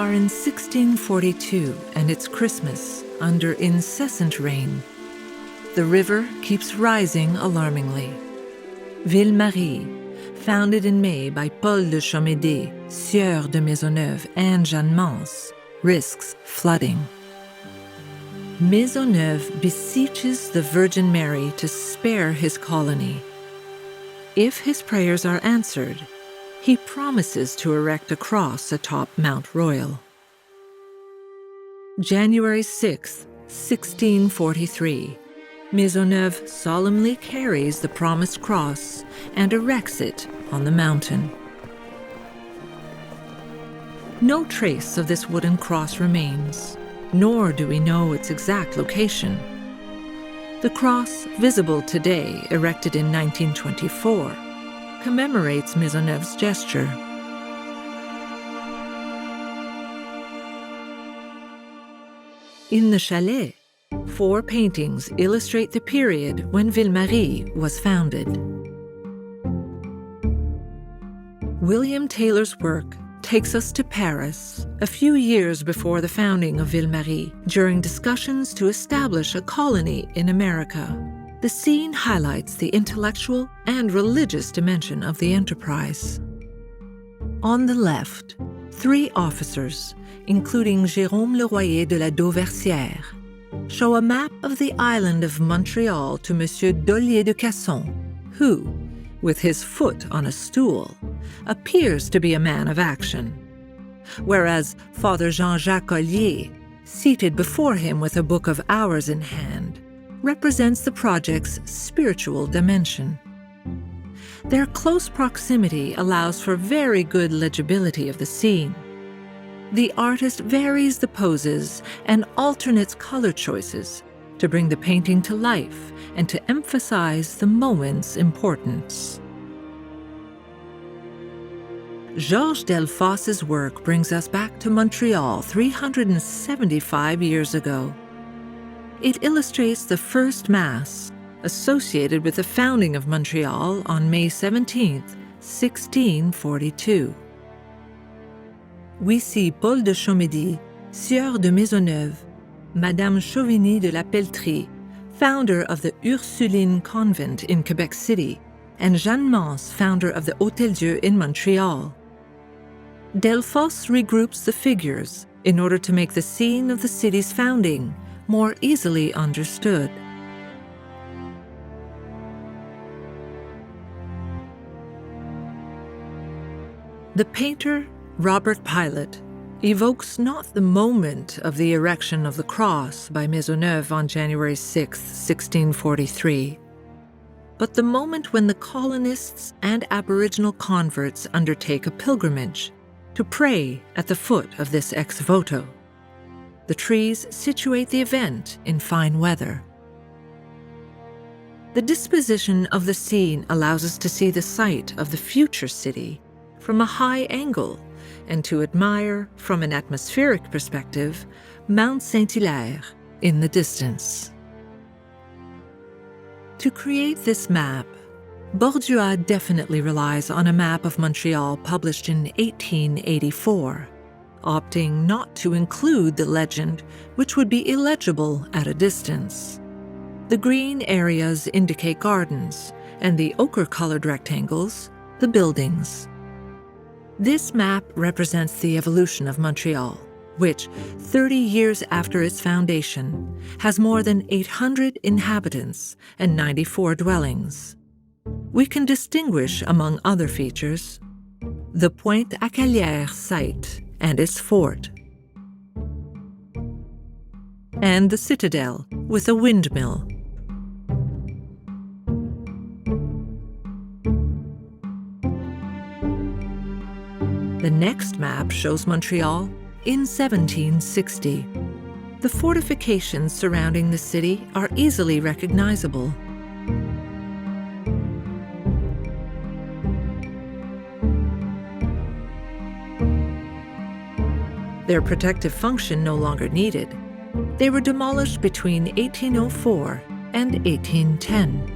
are in 1642, and it's Christmas, under incessant rain. The river keeps rising alarmingly. Ville-Marie, founded in May by Paul de Chomédé, Sieur de Maisonneuve, and Jeanne Mance, risks flooding. Maisonneuve beseeches the Virgin Mary to spare his colony. If his prayers are answered, he promises to erect a cross atop Mount Royal. January 6, 1643, Maisonneuve solemnly carries the promised cross and erects it on the mountain. No trace of this wooden cross remains, nor do we know its exact location. The cross, visible today, erected in 1924, commemorates Maisonneuve's gesture. In the chalet, 4 paintings illustrate the period when Ville-Marie was founded. William Taylor's work takes us to Paris a few years before the founding of Ville-Marie, during discussions to establish a colony in America. The scene highlights the intellectual and religious dimension of the enterprise. On the left, 3 officers, including Jérôme Leroyer de la Dauversière, show a map of the island of Montreal to Monsieur Dollier de Casson, who, with his foot on a stool, appears to be a man of action, whereas Father Jean-Jacques Ollier, seated before him with a book of hours in hand, represents the project's spiritual dimension. Their close proximity allows for very good legibility of the scene. The artist varies the poses and alternates color choices to bring the painting to life and to emphasize the moment's importance. Georges Delfos's work brings us back to Montreal 375 years ago. It illustrates the first Mass, associated with the founding of Montreal on May 17, 1642. We see Paul de Chomédé, Sieur de Maisonneuve, Madame Chauvigny de la Pelletrie, founder of the Ursuline Convent in Quebec City, and Jeanne Mance, founder of the Hôtel-Dieu in Montreal. Delfos regroups the figures in order to make the scene of the city's founding more easily understood. The painter, Robert Pilate, evokes not the moment of the erection of the cross by Maisonneuve on January 6, 1643, but the moment when the colonists and Aboriginal converts undertake a pilgrimage to pray at the foot of this ex voto. The trees situate the event in fine weather. The disposition of the scene allows us to see the site of the future city from a high angle and to admire, from an atmospheric perspective, Mount Saint-Hilaire in the distance. To create this map, Bordua definitely relies on a map of Montreal published in 1884, opting not to include the legend, which would be illegible at a distance. The green areas indicate gardens, and the ochre-colored rectangles, the buildings. This map represents the evolution of Montreal, which, 30 years after its foundation, has more than 800 inhabitants and 94 dwellings. We can distinguish, among other features, the Pointe-à-Calière site and its fort, and the citadel with a windmill. The next map shows Montreal in 1760. The fortifications surrounding the city are easily recognizable. Their protective function no longer needed. They were demolished between 1804 and 1810.